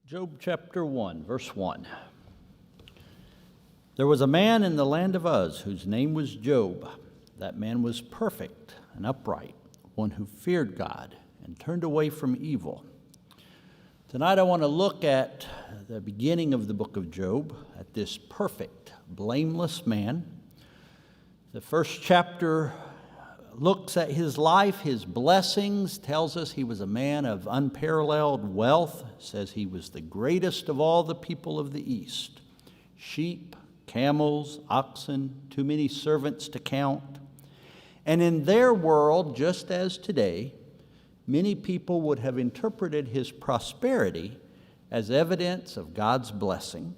Job chapter 1, verse 1. There was a man in the land of Uz whose name was Job. That man was perfect and upright, one who feared God and turned away from evil. Tonight I want to look at the beginning of the book of Job, at this perfect, blameless man. The first chapter looks at his life, his blessings, tells us he was a man of unparalleled wealth, says he was the greatest of all the people of the East. Sheep, camels, oxen, too many servants to count. And in their world, just as today, many people would have interpreted his prosperity as evidence of God's blessing.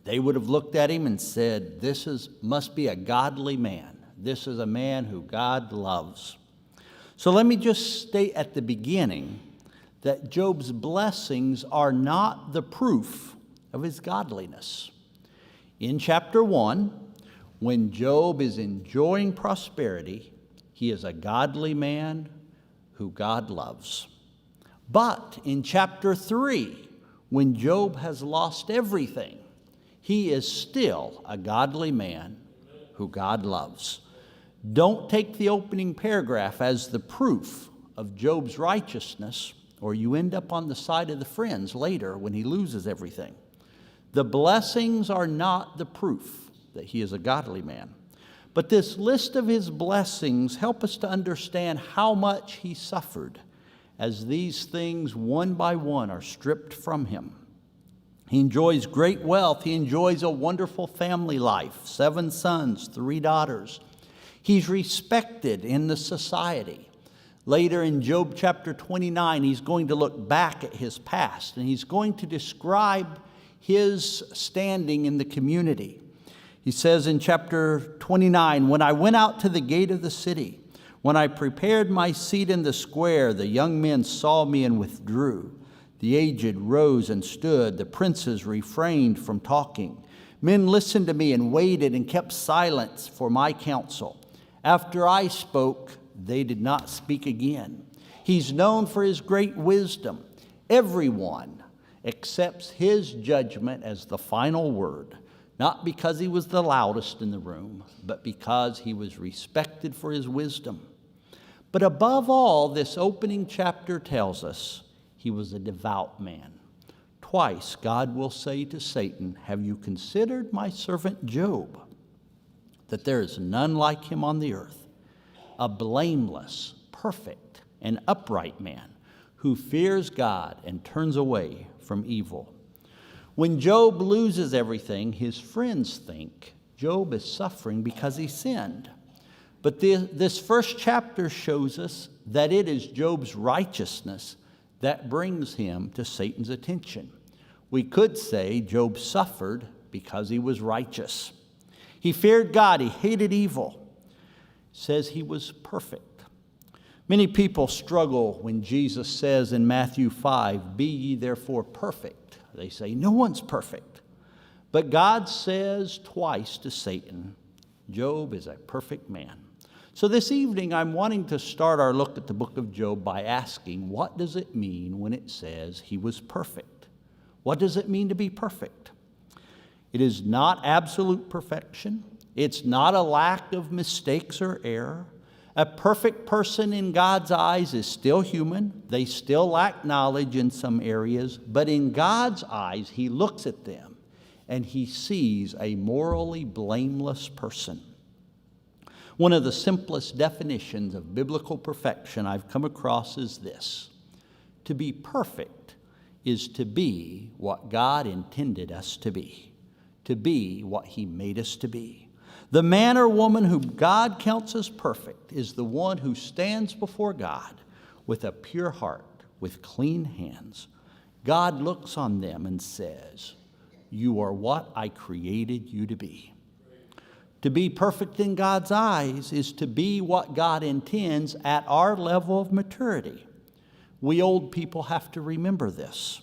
They would have looked at him and said, must be a godly man. This is a man who God loves. So let me just state at the beginning that Job's blessings are not the proof of his godliness. In chapter 1, when Job is enjoying prosperity, he is a godly man who God loves. But in chapter 3, when Job has lost everything, he is still a godly man who God loves. Don't take the opening paragraph as the proof of Job's righteousness, or you end up on the side of the friends later when he loses everything. The blessings are not the proof that he is a godly man. But this list of his blessings help us to understand how much he suffered as these things one by one are stripped from him. He enjoys great wealth. He enjoys a wonderful family life, 7 sons, 3 daughters. He's respected in the society. Later in Job chapter 29, he's going to look back at his past, and he's going to describe his standing in the community. He says in chapter 29, "When I went out to the gate of the city, when I prepared my seat in the square, the young men saw me and withdrew. The aged rose and stood. The princes refrained from talking. Men listened to me and waited and kept silence for my counsel. After I spoke, they did not speak again." He's known for his great wisdom. Everyone accepts his judgment as the final word, not because he was the loudest in the room, but because he was respected for his wisdom. But above all, this opening chapter tells us he was a devout man. Twice God will say to Satan, "Have you considered my servant Job? That there is none like him on the earth, a blameless, perfect, and upright man who fears God and turns away from evil." When Job loses everything, his friends think Job is suffering because he sinned. But this first chapter shows us that it is Job's righteousness that brings him to Satan's attention. We could say Job suffered because he was righteous. He feared God. He hated evil. It says he was perfect. Many people struggle when Jesus says in Matthew 5, "Be ye therefore perfect." They say, no one's perfect. But God says twice to Satan, Job is a perfect man. So this evening, I'm wanting to start our look at the book of Job by asking, what does it mean when it says he was perfect? What does it mean to be perfect? It is not absolute perfection. It's not a lack of mistakes or error. A perfect person in God's eyes is still human. They still lack knowledge in some areas, but in God's eyes, he looks at them and he sees a morally blameless person. One of the simplest definitions of biblical perfection I've come across is this: to be perfect is to be what God intended us to be what he made us to be. The man or woman whom God counts as perfect is the one who stands before God with a pure heart, with clean hands. God looks on them and says, "You are what I created you to be." To be perfect in God's eyes is to be what God intends at our level of maturity. We old people have to remember this.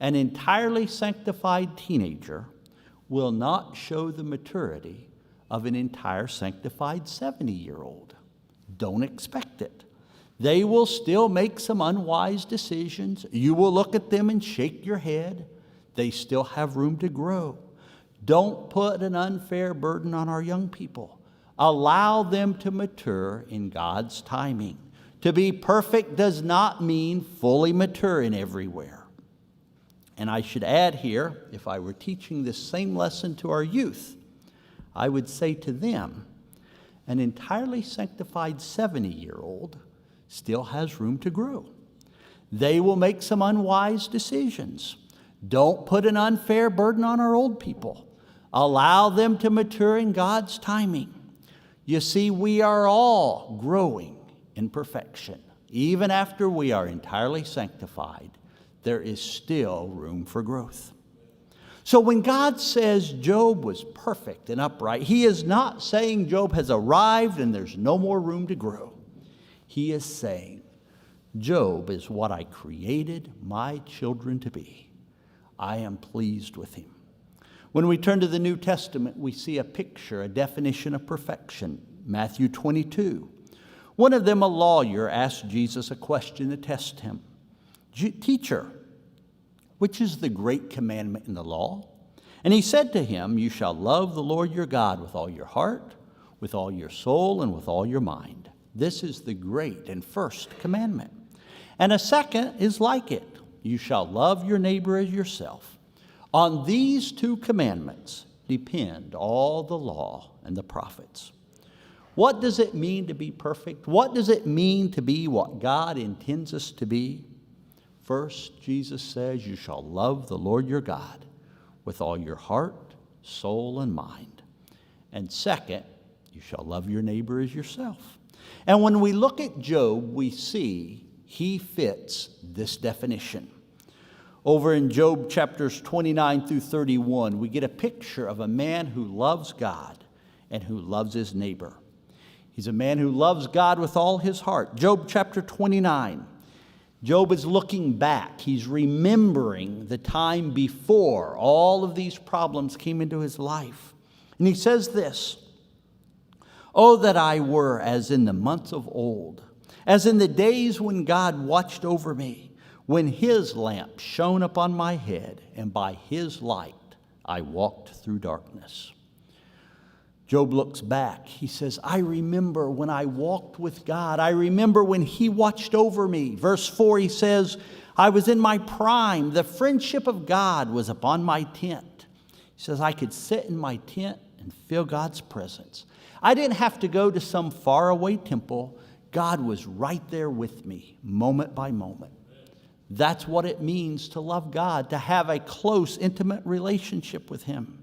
An entirely sanctified teenager will not show the maturity of an entire sanctified 70-year-old. Don't expect it. They will still make some unwise decisions. You will look at them and shake your head. They still have room to grow. Don't put an unfair burden on our young people. Allow them to mature in God's timing. To be perfect does not mean fully mature in everywhere. And I should add here, if I were teaching this same lesson to our youth, I would say to them, an entirely sanctified 70-year-old still has room to grow. They will make some unwise decisions. Don't put an unfair burden on our old people. Allow them to mature in God's timing. You see, we are all growing in perfection. Even after we are entirely sanctified, there is still room for growth. So when God says Job was perfect and upright, he is not saying Job has arrived and there's no more room to grow. He is saying, Job is what I created my children to be. I am pleased with him. When we turn to the New Testament, we see a picture, a definition of perfection. Matthew 22. One of them, a lawyer, asked Jesus a question to test him. Teacher, which is the great commandment in the law? And he said to him, you shall love the Lord your God with all your heart, with all your soul, and with all your mind. This is the great and first commandment. And a second is like it. You shall love your neighbor as yourself. On these two commandments depend all the law and the prophets. What does it mean to be perfect? What does it mean to be what God intends us to be? First, Jesus says, you shall love the Lord your God with all your heart, soul, and mind. And second, you shall love your neighbor as yourself. And when we look at Job, we see he fits this definition. Over in Job chapters 29 through 31, we get a picture of a man who loves God and who loves his neighbor. He's a man who loves God with all his heart. Job chapter 29. Job is looking back. He's remembering the time before all of these problems came into his life. And he says this, oh, that I were as in the months of old, as in the days when God watched over me, when his lamp shone upon my head, and by his light I walked through darkness. Job looks back. He says, I remember when I walked with God. I remember when he watched over me. Verse 4, he says, I was in my prime. The friendship of God was upon my tent. He says, I could sit in my tent and feel God's presence. I didn't have to go to some faraway temple. God was right there with me, moment by moment. That's what it means to love God, to have a close, intimate relationship with him.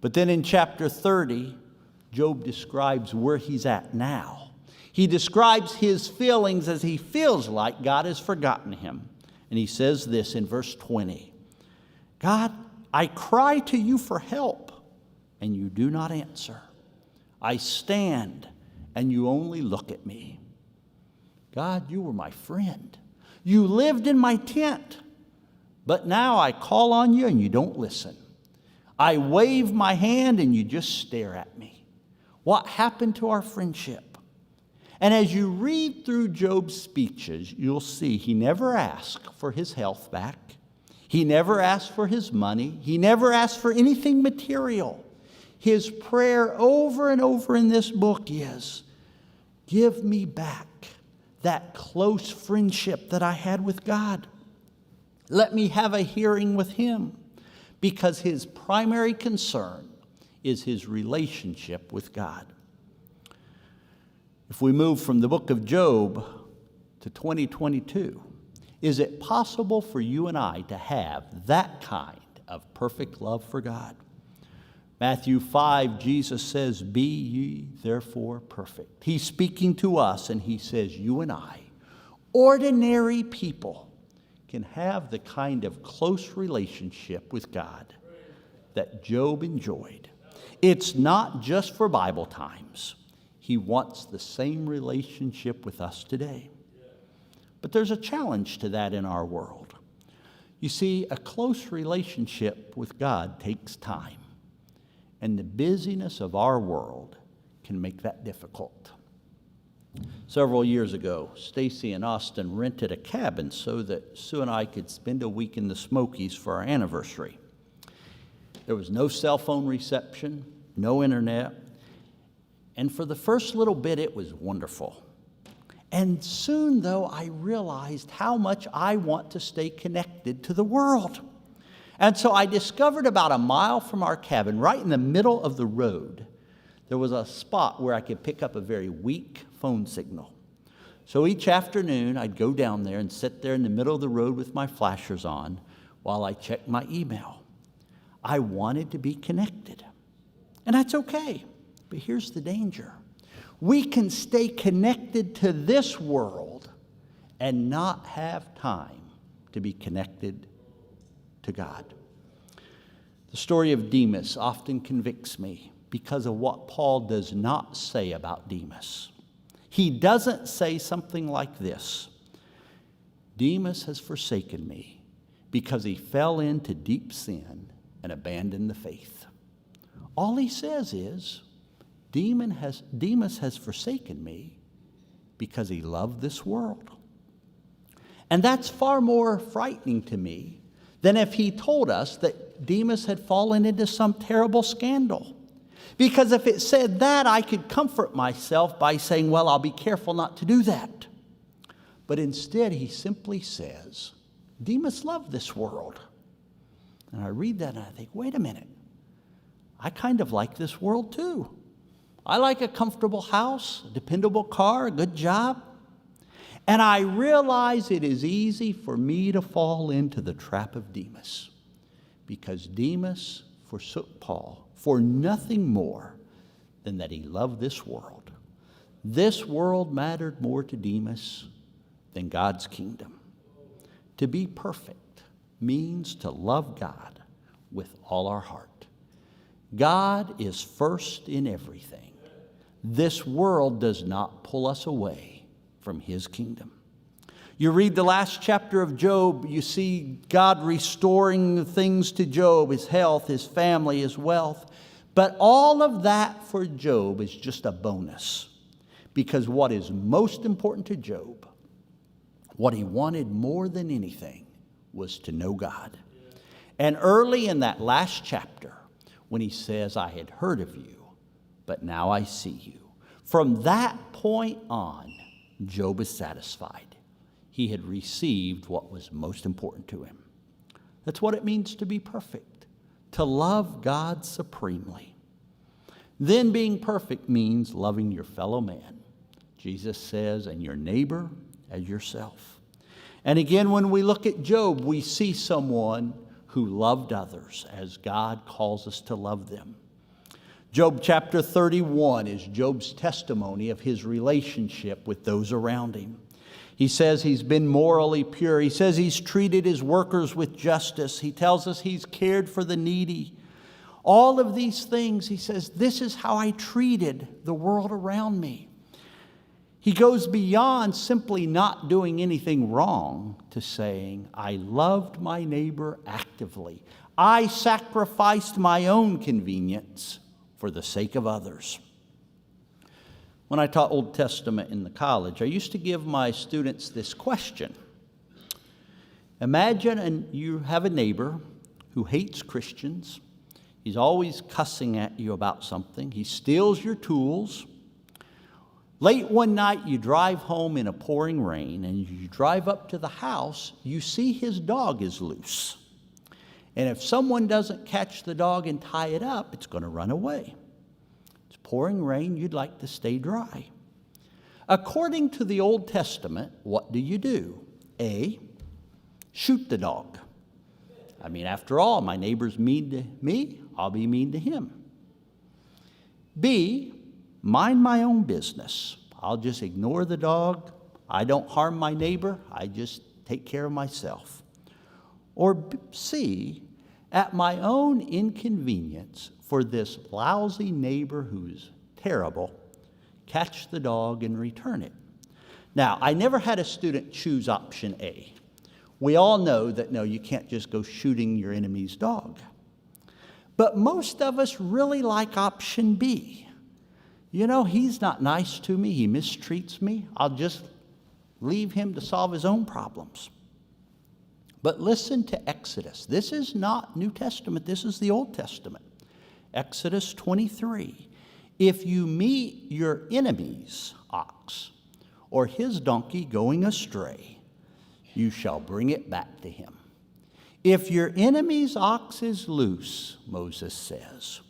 But then in chapter 30, Job describes where he's at now. He describes his feelings as he feels like God has forgotten him. And he says this in verse 20, God, I cry to you for help, and you do not answer. I stand, and you only look at me. God, you were my friend. You lived in my tent, but now I call on you, and you don't listen. I wave my hand, and you just stare at me. What happened to our friendship? And as you read through Job's speeches, you'll see he never asked for his health back. He never asked for his money. He never asked for anything material. His prayer over and over in this book is, give me back that close friendship that I had with God. Let me have a hearing with him, because his primary concern is his relationship with God. If we move from the book of Job to 2022, is it possible for you and I to have that kind of perfect love for God? Matthew 5, Jesus says, be ye therefore perfect. He's speaking to us, and he says, you and I, ordinary people, can have the kind of close relationship with God that Job enjoyed. It's not just for Bible times. He wants the same relationship with us today. But there's a challenge to that in our world. You see, a close relationship with God takes time. And the busyness of our world can make that difficult. Several years ago, Stacy and Austin rented a cabin so that Sue and I could spend a week in the Smokies for our anniversary. There was no cell phone reception, no internet, and for the first little bit, it was wonderful. And soon, though, I realized how much I want to stay connected to the world. And so I discovered about a mile from our cabin, right in the middle of the road, there was a spot where I could pick up a very weak phone signal. So each afternoon, I'd go down there and sit there in the middle of the road with my flashers on while I checked my email. I wanted to be connected. And that's okay. But here's the danger. We can stay connected to this world and not have time to be connected to God. The story of Demas often convicts me because of what Paul does not say about Demas. He doesn't say something like this: Demas has forsaken me because he fell into deep sin and abandoned the faith. All he says is, Demas has forsaken me because he loved this world. And that's far more frightening to me than if he told us that Demas had fallen into some terrible scandal. Because if it said that, I could comfort myself by saying, well, I'll be careful not to do that. But instead, he simply says, Demas loved this world. And I read that and I think, wait a minute. I kind of like this world too. I like a comfortable house, a dependable car, a good job. And I realize it is easy for me to fall into the trap of Demas, because Demas forsook Paul for nothing more than that he loved this world. This world mattered more to Demas than God's kingdom. To be perfect means to love God with all our heart. God is first in everything. This world does not pull us away from his kingdom. You read the last chapter of Job, you see God restoring things to Job, his health, his family, his wealth. But all of that for Job is just a bonus, because what is most important to Job, what he wanted more than anything, was to know God. And early in that last chapter, when he says, I had heard of you, but now I see you. From that point on, Job is satisfied. He had received what was most important to him. That's what it means to be perfect, to love God supremely. Then being perfect means loving your fellow man. Jesus says, and your neighbor as yourself. And again, when we look at Job, we see someone who loved others as God calls us to love them. Job chapter 31 is Job's testimony of his relationship with those around him. He says he's been morally pure. He says he's treated his workers with justice. He tells us he's cared for the needy. All of these things, he says, this is how I treated the world around me. He goes beyond simply not doing anything wrong to saying, I loved my neighbor actively. I sacrificed my own convenience for the sake of others. When I taught Old Testament in the college, I used to give my students this question. Imagine you have a neighbor who hates Christians. He's always cussing at you about something. He steals your tools. Late one night, you drive home in a pouring rain, and you drive up to the house, you see his dog is loose. And if someone doesn't catch the dog and tie it up, it's going to run away. It's pouring rain, you'd like to stay dry. According to the Old Testament, what do? A, shoot the dog. I mean, after all, my neighbor's mean to me, I'll be mean to him. B, mind my own business. I'll just ignore the dog. I don't harm my neighbor. I just take care of myself. Or C, at my own inconvenience for this lousy neighbor who's terrible, catch the dog and return it. Now, I never had a student choose option A. We all know that, no, you can't just go shooting your enemy's dog. But most of us really like option B. You know, he's not nice to me. He mistreats me. I'll just leave him to solve his own problems. But listen to Exodus. This is not New Testament. This is the Old Testament. Exodus 23. If you meet your enemy's ox or his donkey going astray, you shall bring it back to him. If your enemy's ox is loose, Moses says,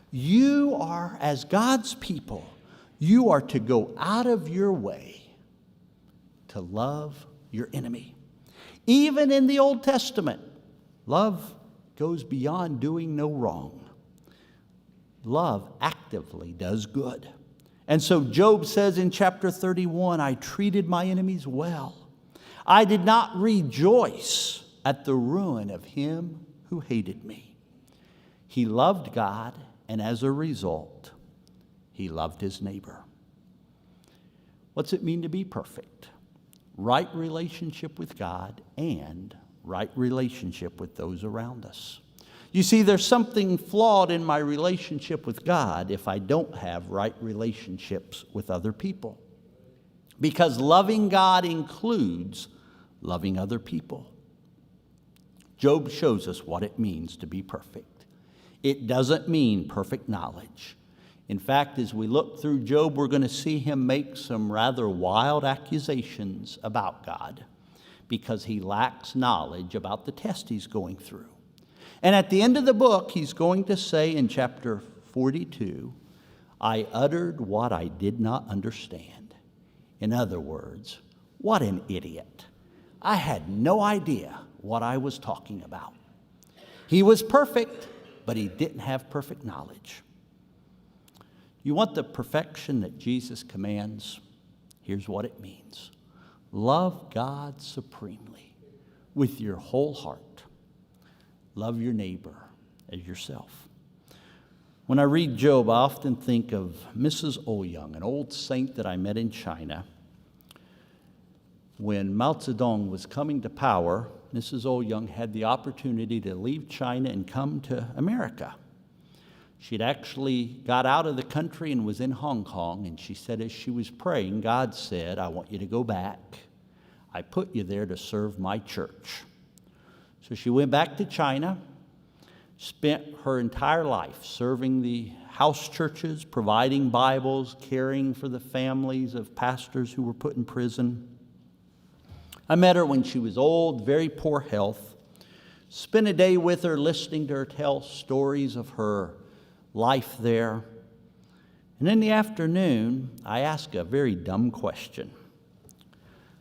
you are, as God's people, you are to go out of your way to love your enemy. Even in the Old Testament, love goes beyond doing no wrong. Love actively does good. And so Job says in chapter 31, I treated my enemies well. I did not rejoice at the ruin of him who hated me. He loved God, and as a result, he loved his neighbor. What's it mean to be perfect? Right relationship with God and right relationship with those around us. You see, there's something flawed in my relationship with God if I don't have right relationships with other people. Because loving God includes loving other people. Job shows us what it means to be perfect. It doesn't mean perfect knowledge. In fact, as we look through Job, we're going to see him make some rather wild accusations about God because he lacks knowledge about the test he's going through. And at the end of the book, he's going to say in chapter 42, I uttered what I did not understand. In other words, what an idiot. I had no idea what I was talking about. He was perfect, but he didn't have perfect knowledge. You want the perfection that Jesus commands? Here's what it means. Love God supremely with your whole heart. Love your neighbor as yourself. When I read Job, I often think of Mrs. Ouyang, an old saint that I met in China. When Mao Zedong was coming to power, Mrs. Ouyang had the opportunity to leave China and come to America. She'd actually got out of the country and was in Hong Kong, and she said as she was praying, God said, I want you to go back. I put you there to serve my church. So she went back to China, spent her entire life serving the house churches, providing Bibles, caring for the families of pastors who were put in prison. I met her when she was old, very poor health. Spent a day with her listening to her tell stories of her life there. And in the afternoon, I asked a very dumb question.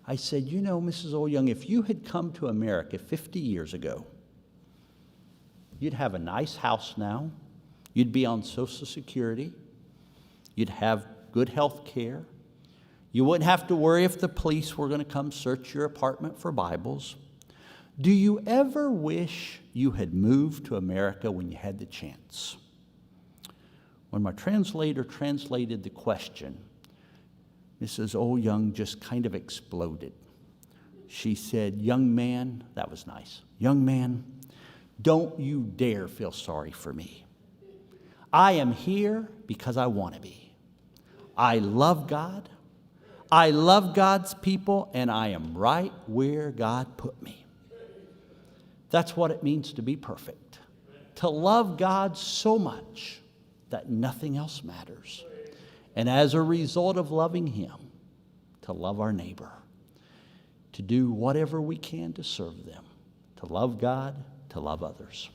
I said, you know, Mrs. Ouyang, if you had come to America 50 years ago, you'd have a nice house now. You'd be on Social Security. You'd have good health care. You wouldn't have to worry if the police were going to come search your apartment for Bibles. Do you ever wish you had moved to America when you had the chance? When my translator translated the question, Mrs. Ouyang just kind of exploded. She said, young man, that was nice. Young man, don't you dare feel sorry for me. I am here because I want to be. I love God. I love God's people, and I am right where God put me. That's what it means to be perfect. To love God so much that nothing else matters. And as a result of loving Him, to love our neighbor. To do whatever we can to serve them. To love God, to love others.